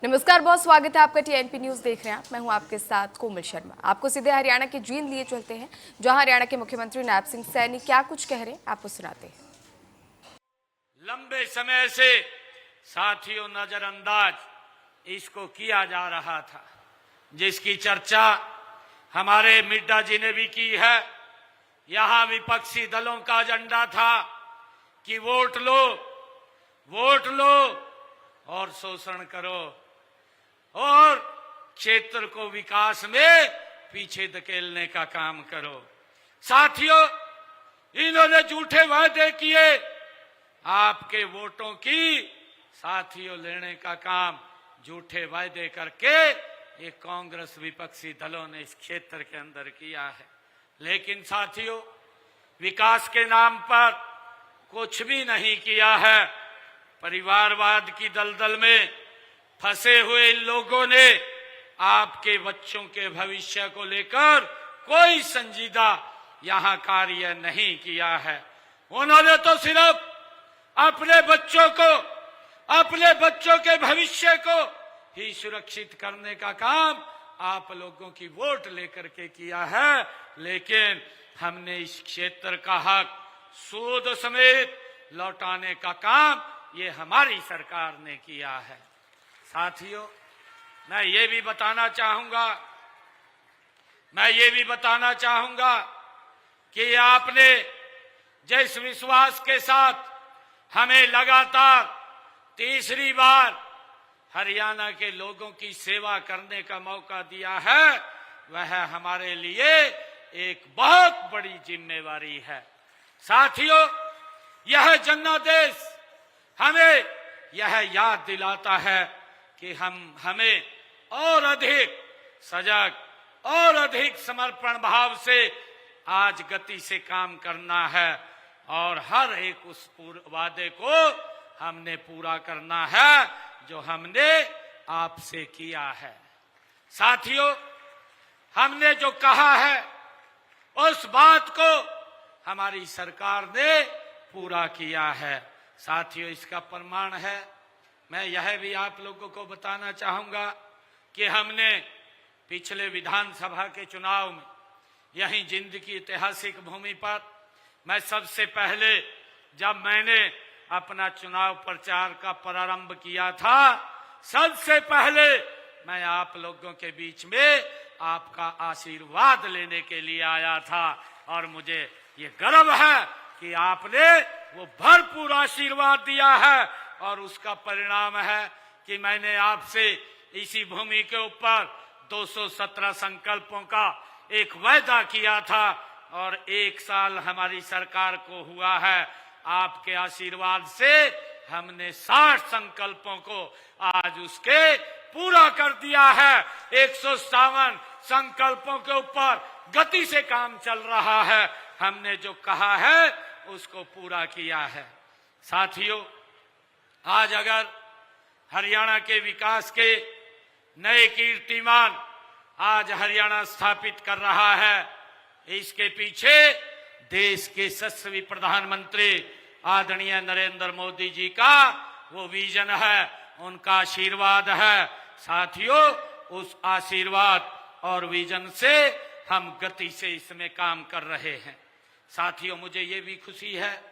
नमस्कार बहुत स्वागत है आपका टीएनपी न्यूज देख रहे हैं आप। मैं हूं आपके साथ कोमल शर्मा। आपको सीधे हरियाणा के जींद लिए चलते हैं, जहां हरियाणा के मुख्यमंत्री नायब सिंह सैनी क्या कुछ कह रहे हैं आपको सुनाते हैं। लंबे समय से साथियों नजरअंदाज इसको किया जा रहा था, जिसकी चर्चा हमारे मिड्डा जी ने भी की है। यहां विपक्षी दलों का एजेंडा था कि वोट लो और शोषण करो और क्षेत्र को विकास में पीछे धकेलने का काम करो। साथियों, इन्होंने झूठे वादे किए, आपके वोटों की साथियों लेने का काम झूठे वादे करके ये कांग्रेस विपक्षी दलों ने इस क्षेत्र के अंदर किया है। लेकिन साथियों, विकास के नाम पर कुछ भी नहीं किया है। परिवारवाद की दलदल में फंसे हुए इन लोगों ने आपके बच्चों के भविष्य को लेकर कोई संजीदा यहां कार्य नहीं किया है। उन्होंने तो सिर्फ अपने बच्चों के भविष्य को ही सुरक्षित करने का काम आप लोगों की वोट लेकर के किया है। लेकिन हमने इस क्षेत्र का हक सूद समेत लौटाने का काम ये हमारी सरकार ने किया है। साथियों, मैं ये भी बताना चाहूंगा कि आपने जिस विश्वास के साथ हमें लगातार तीसरी बार हरियाणा के लोगों की सेवा करने का मौका दिया है, वह हमारे लिए एक बहुत बड़ी जिम्मेवारी है। साथियों, यह जनादेश हमें यह याद दिलाता है कि हमें और अधिक सजग और अधिक समर्पण भाव से आज गति से काम करना है और हर एक उस वादे को हमने पूरा करना है जो हमने आपसे किया है। साथियों, हमने जो कहा है उस बात को हमारी सरकार ने पूरा किया है। साथियों, इसका प्रमाण है, मैं यह भी आप लोगों को बताना चाहूंगा कि हमने पिछले विधानसभा के चुनाव में यहीं जिंद की ऐतिहासिक भूमि पर मैं सबसे पहले जब मैंने अपना चुनाव प्रचार का प्रारंभ किया था, सबसे पहले मैं आप लोगों के बीच में आपका आशीर्वाद लेने के लिए आया था और मुझे ये गर्व है कि आपने वो भरपूर आशीर्वाद दिया है और उसका परिणाम है कि मैंने आपसे इसी भूमि के ऊपर 217 संकल्पों का एक वायदा किया था और 1 साल हमारी सरकार को हुआ है। आपके आशीर्वाद से हमने 60 संकल्पों को आज उसके पूरा कर दिया है। 157 संकल्पों के ऊपर गति से काम चल रहा है। हमने जो कहा है उसको पूरा किया है। साथियों, आज अगर हरियाणा के विकास के नए कीर्तिमान आज हरियाणा स्थापित कर रहा है, इसके पीछे देश के यशस्वी प्रधानमंत्री आदरणीय नरेंद्र मोदी जी का वो विजन है, उनका आशीर्वाद है। साथियों, उस आशीर्वाद और विजन से हम गति से इसमें काम कर रहे हैं। साथियों, मुझे ये भी खुशी है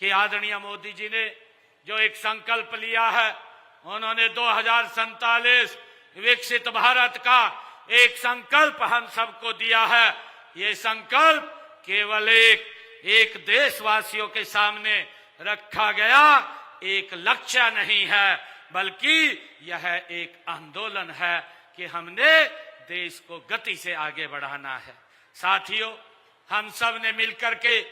कि आदरणीय मोदी जी ने जो एक संकल्प लिया है, उन्होंने 2047 विकसित भारत का एक संकल्प हम सबको दिया है। ये संकल्प केवल एक देशवासियों के सामने रखा गया एक लक्ष्य नहीं है, बल्कि यह एक आंदोलन है कि हमने देश को गति से आगे बढ़ाना है। साथियों, हम सब ने मिलकर के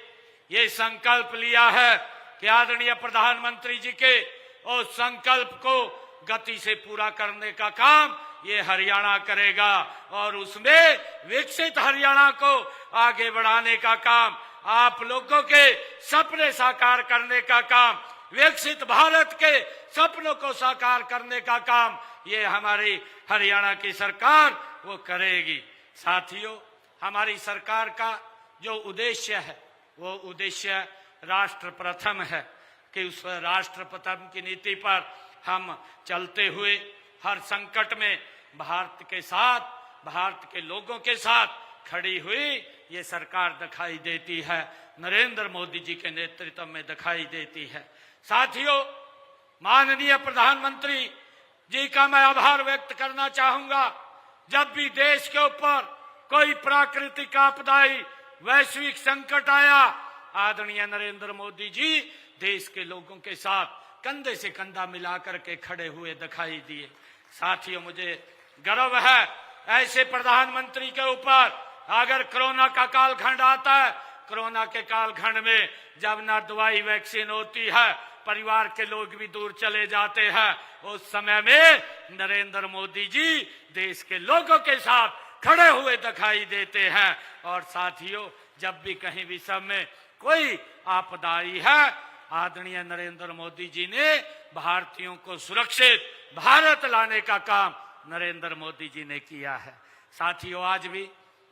ये संकल्प लिया है कि आदरणीय प्रधानमंत्री जी के उस संकल्प को गति से पूरा करने का काम ये हरियाणा करेगा और उसमें विकसित हरियाणा को आगे बढ़ाने का काम, आप लोगों के सपने साकार करने का काम, विकसित भारत के सपनों को साकार करने का काम ये हमारी हरियाणा की सरकार वो करेगी। साथियों, हमारी सरकार का जो उद्देश्य है वो उद्देश्य राष्ट्र प्रथम है कि उस राष्ट्र प्रथम की नीति पर हम चलते हुए हर संकट में भारत के साथ, भारत के लोगों के साथ खड़ी हुई ये सरकार दिखाई देती है, नरेंद्र मोदी जी के नेतृत्व में दिखाई देती है। साथियों, माननीय प्रधानमंत्री जी का मैं आभार व्यक्त करना चाहूंगा। जब भी देश के ऊपर कोई प्राकृतिक आपदाई वैश्विक संकट आया, आदरणीय नरेंद्र मोदी जी देश के लोगों के साथ कंधे से कंधा मिलाकर के खड़े हुए दिखाई दिए। साथियों, मुझे गर्व है ऐसे प्रधानमंत्री के ऊपर। अगर कोरोना का कालखंड आता है, कोरोना के कालखंड में जब ना दवाई वैक्सीन होती है, परिवार के लोग भी दूर चले जाते हैं, उस समय में नरेंद्र मोदी जी देश के लोगों के साथ खड़े हुए दिखाई देते हैं। और साथियों, जब भी कहीं विश्व में कोई आपदा आई है, आदरणीय नरेंद्र मोदी जी ने भारतीयों को सुरक्षित भारत लाने का काम नरेंद्र मोदी जी ने किया है। साथियों, आज भी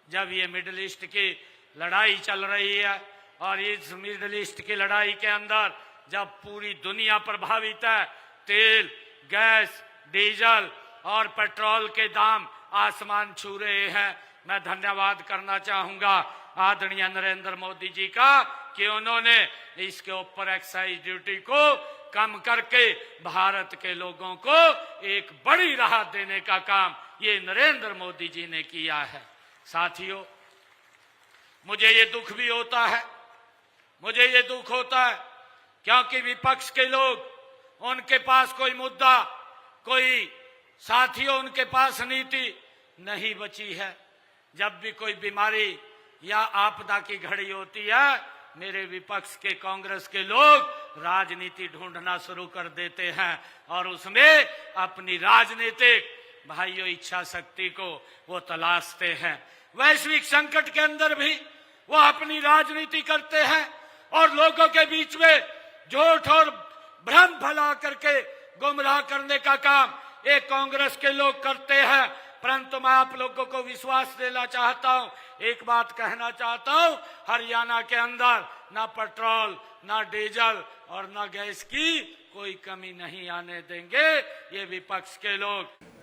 जब ये मिडिल ईस्ट की लड़ाई चल रही है और इस मिडिल ईस्ट की लड़ाई के अंदर जब पूरी दुनिया प्रभावित है, तेल, गैस, डीजल और पेट्रोल के दाम आसमान छू रहे हैं, मैं धन्यवाद करना चाहूंगा आदरणीय नरेंद्र मोदी जी का कि उन्होंने इसके ऊपर एक्साइज ड्यूटी को कम करके भारत के लोगों को एक बड़ी राहत देने का काम ये नरेंद्र मोदी जी ने किया है। साथियों, मुझे ये दुख भी होता है, मुझे ये दुख होता है क्योंकि विपक्ष के लोग, उनके पास कोई मुद्दा, कोई साथियों उनके पास नीति नहीं बची है। जब भी कोई बीमारी या आपदा की घड़ी होती है, मेरे विपक्ष के कांग्रेस के लोग राजनीति ढूंढना शुरू कर देते हैं और उसमें अपनी राजनीतिक भाइयों इच्छा शक्ति को वो तलाशते हैं। वैश्विक संकट के अंदर भी वो अपनी राजनीति करते हैं और लोगों के बीच में झूठ और भ्रम फैला करके गुमराह करने का काम एक कांग्रेस के लोग करते हैं। परंतु मैं आप लोगों को विश्वास देना चाहता हूं, एक बात कहना चाहता हूं, हरियाणा के अंदर ना पेट्रोल, ना डीजल और ना गैस की कोई कमी नहीं आने देंगे ये विपक्ष के लोग।